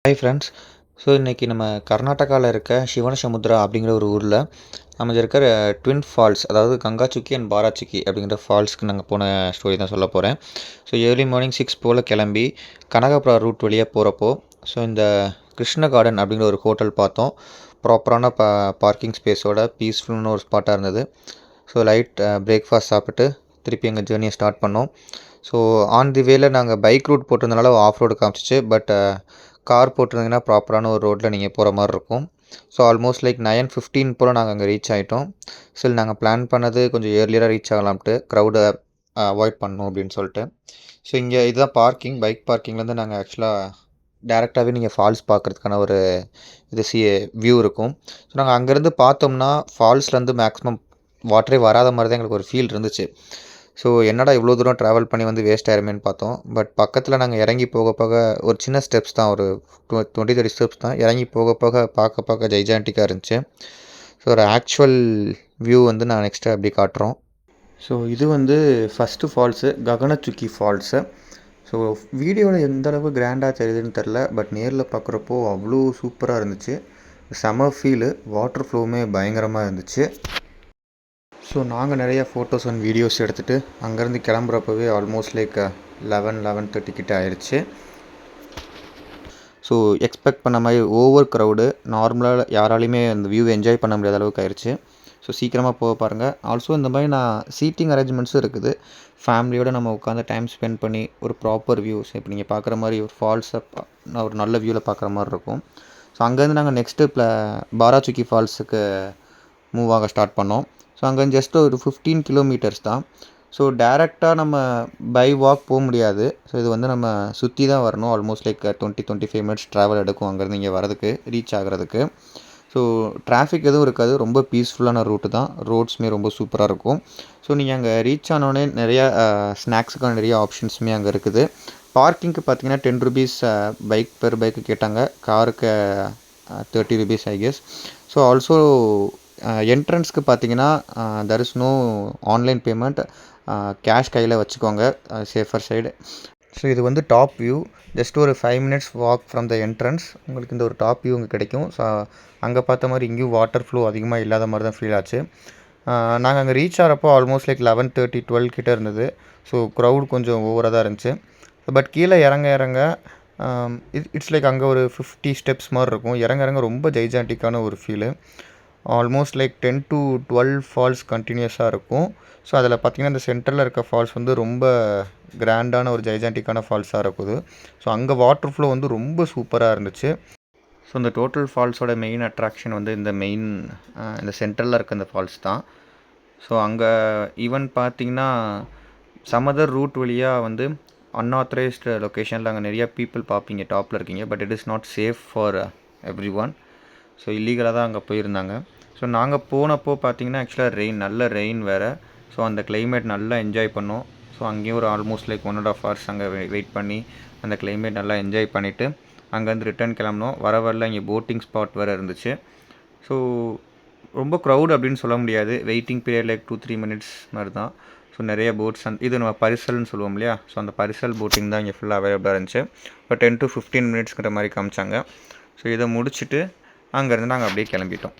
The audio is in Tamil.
Hi friends. ஸோ இன்றைக்கி நம்ம கர்நாடகாவில் இருக்க சிவனசமுத்ரா அப்படிங்கிற ஒரு ஊரில் அமைஞ்சிருக்கிற ட்வின் ஃபால்ஸ், அதாவது கங்காச்சுக்கி அண்ட் பாராச்சுக்கி அப்படிங்கிற ஃபால்ஸ்க்கு நாங்கள் போன ஸ்டோரி தான் சொல்ல போகிறேன். ஸோ ஏர்லி மார்னிங் 6 போல் கிளம்பி கனகபுரா ரூட் வழியாக போகிறப்போ இந்த கிருஷ்ண கார்டன் அப்படிங்கிற ஒரு ஹோட்டல் பார்த்தோம். ப்ராப்பரான பார்க்கிங் ஸ்பேஸோட பீஸ்ஃபுல்லான ஒரு ஸ்பாட்டாக இருந்தது. ஸோ லைட் பிரேக்ஃபாஸ்ட் சாப்பிட்டு திருப்பி எங்கள் ஜேர்னியை ஸ்டார்ட் பண்ணோம். ஸோ ஆன் தி வேல நாங்கள் பைக் ரூட் போட்டிருந்தனால ஆஃப் ரோடு காமிச்சிச்சு. பட் கார் போட்டிருந்தீங்கன்னா ப்ராப்பரான ஒரு ரோட்டில் நீங்கள் போகிற மாதிரி இருக்கும். ஸோ ஆல்மோஸ்ட் லைக் 9:15 போல் நாங்கள் அங்கே ரீச் ஆகிட்டோம். ஸ்டில் நாங்கள் பிளான் பண்ணது கொஞ்சம் ஏர்லியராக ரீச் ஆகலாம்ட்டு, க்ரௌடை அவாய்ட் பண்ணணும் அப்படின்னு சொல்லிட்டு. ஸோ இங்கே இதுதான் பார்க்கிங். பைக் பார்க்கிங்லேருந்து நாங்கள் ஆக்சுவலாக டேரெக்டாகவே நீங்கள் ஃபால்ஸ் பார்க்குறதுக்கான ஒரு வியூ இருக்கும். ஸோ நாங்கள் அங்கேருந்து பார்த்தோம்னா ஃபால்ஸ்லேருந்து மேக்ஸிமம் வாட்டரே வராத மாதிரி தான் எங்களுக்கு ஒரு ஃபீல் இருந்துச்சு. ஸோ என்னடா இவ்வளோ தூரம் ட்ராவல் பண்ணி வந்து வேஸ்ட் ஆயிருமேன்னு பார்த்தோம். பட் பக்கத்தில் நாங்கள் இறங்கி போக போக ஒரு சின்ன ஸ்டெப்ஸ் தான், ஒரு 20-30 ஸ்டெப்ஸ் தான். இறங்கி போக போக பார்க்க ஜைஜாண்டிக்காக இருந்துச்சு. ஸோ ஒரு ஆக்சுவல் வியூ வந்து நான் நெக்ஸ்ட்டு அப்படி காட்டுறோம். ஸோ இது வந்து ஃபஸ்ட்டு ஃபால்ஸு, ககனச்சுக்கி ஃபால்ஸு. ஸோ வீடியோவில் எந்த அளவுக்கு கிராண்டாக தெரியுதுன்னு தெரில, பட் நேரில் பார்க்குறப்போ அவ்வளோ சூப்பராக இருந்துச்சு. செம ஃபீலு, வாட்டர் ஃப்ளோவுமே பயங்கரமாக இருந்துச்சு. ஸோ நாங்கள் நிறையா ஃபோட்டோஸ் அண்ட் வீடியோஸ் எடுத்துகிட்டு அங்கேருந்து கிளம்புறப்பவே ஆல்மோஸ்ட் லைக் 11-11:30 கிட்ட ஆயிடுச்சு. ஸோ எக்ஸ்பெக்ட் பண்ண மாதிரி ஓவர் க்ரௌடு, நார்மலாக யாராலையுமே அந்த வியூவை என்ஜாய் பண்ண முடியாத அளவுக்கு ஆயிடுச்சு. ஸோ சீக்கிரமாக போக பாருங்கள். ஆல்சோ இந்த மாதிரி சீட்டிங் அரேஞ்ச்மெண்ட்ஸும் இருக்குது. ஃபேமிலியோடு நம்ம உட்காந்து டைம் ஸ்பெண்ட் பண்ணி ஒரு ப்ராப்பர் வியூஸ், இப்போ நீங்கள் பார்க்குற மாதிரி ஒரு ஃபால்ஸை ஒரு நல்ல வியூவில் பார்க்குற மாதிரி இருக்கும். ஸோ அங்கேருந்து நாங்கள் நெக்ஸ்ட்டு பாராச்சுக்கி ஃபால்ஸுக்கு மூவ் ஆக ஸ்டார்ட் பண்ணோம். ஸோ அங்கே ஜஸ்ட் ஒரு 15 கிலோமீட்டர்ஸ் தான். ஸோ டேரெக்டாக நம்ம பை வாக் போக முடியாது. ஸோ இது வந்து நம்ம சுற்றி தான் வரணும். ஆல்மோஸ்ட் லைக் 20-25 மினிட்ஸ் ட்ராவல் எடுக்கும் அங்கேருந்து இங்கே வரதுக்கு, ரீச் ஆகிறதுக்கு. ஸோ டிராஃபிக் எதுவும் இருக்காது. ரொம்ப பீஸ்ஃபுல்லான ரூட்டு தான். ரோட்ஸுமே ரொம்ப சூப்பராக இருக்கும். ஸோ நீங்கள் அங்கே ரீச் ஆனோடனே நிறையா ஸ்நாக்ஸுக்கான நிறைய ஆப்ஷன்ஸுமே அங்கே இருக்குது. பார்க்கிங்க்கு பார்த்தீங்கன்னா 10 rupees பைக் பெர் பைக்கு கேட்டாங்க. காருக்கு 30 rupees I guess. So also என்ட்ரன்ஸ்க்கு பார்த்தீங்கன்னா there is no online payment. Cash கையில் வச்சுக்கோங்க, சேஃபர் சைடு. ஸோ இது வந்து டாப் வியூ. ஜஸ்ட் ஒரு 5 minutes walk from the entrance உங்களுக்கு இந்த ஒரு டாப் வியூ இங்கே கிடைக்கும். ஸோ அங்கே பார்த்த மாதிரி இங்கேயும் வாட்டர் ஃப்ளோ அதிகமாக இல்லாத மாதிரி தான் ஃபீல் ஆச்சு. நாங்கள் அங்கே ரீச் ஆகிறப்போ ஆல்மோஸ்ட் லைக் 11:30-12 கிட்டே இருந்தது. ஸோ க்ரௌட் கொஞ்சம் ஓவராக தான் இருந்துச்சு. பட் கீழே இறங்க இட்ஸ் லைக் அங்கே ஒரு 50 ஸ்டெப்ஸ் மாதிரி இருக்கும். இறங்க ரொம்ப ஜைஜாண்டிக்கான ஒரு ஃபீலு. ஆல்மோஸ்ட் லைக் 10-12 ஃபால்ஸ் கண்டினியூஸாக இருக்கும். ஸோ அதில் பார்த்திங்கன்னா இந்த சென்டரில் இருக்க ஃபால்ஸ் வந்து ரொம்ப கிராண்டான ஒரு ஜைஜாண்டிக்கான ஃபால்ஸாக இருக்குது. ஸோ அங்கே வாட்டர் ஃப்ளோ வந்து ரொம்ப சூப்பராக இருந்துச்சு. ஸோ இந்த டோட்டல் ஃபால்ஸோட மெயின் அட்ராக்ஷன் வந்து இந்த சென்டரில் இருக்க இந்த ஃபால்ஸ் தான். ஸோ அங்கே ஈவன் பார்த்திங்கன்னா சமதர் ரூட் வழியாக வந்து அன்ஆத்தரைஸ்டு லொக்கேஷனில் அங்கே நிறையா பீப்புள் பார்ப்பீங்க, டாப்பில் இருக்கீங்க. But it is not safe for everyone. So இல்லீகலாக தான் அங்கே போயிருந்தாங்க. ஸோ நாங்கள் போனப்போ பார்த்திங்கன்னா ஆக்சுவலாக நல்ல ரெயின் வேறு. ஸோ அந்த கிளைமேட் நல்லா என்ஜாய் பண்ணோம். ஸோ அங்கேயும் ஒரு ஆல்மோஸ்ட் லைக் 1.5 hours அங்கே வெயிட் பண்ணி அந்த கிளைமேட் நல்லா என்ஜாய் பண்ணிவிட்டு அங்கேருந்து ரிட்டர்ன் கிளம்பினோம். வரல இங்கே போட்டிங் ஸ்பாட் வேறு இருந்துச்சு. ஸோ ரொம்ப க்ரௌட் அப்படின்னு சொல்ல முடியாது. வெயிட்டிங் பீரியட் லைக் 2-3 minutes மாதிரி தான். ஸோ நிறைய போட்ஸ் இது நம்ம பரிசல்னு சொல்லுவோம் இல்லையா. ஸோ அந்த பரிசல் போட்டிங் தான் இங்கே ஃபுல்லாக அவைலபிளாக இருந்துச்சு. இப்போ 10-15 minutesங்கிற மாதிரி காமிச்சாங்க. ஸோ இதை முடிச்சுட்டு அங்கேருந்து நாங்கள் அப்படியே கிளம்பிட்டோம்.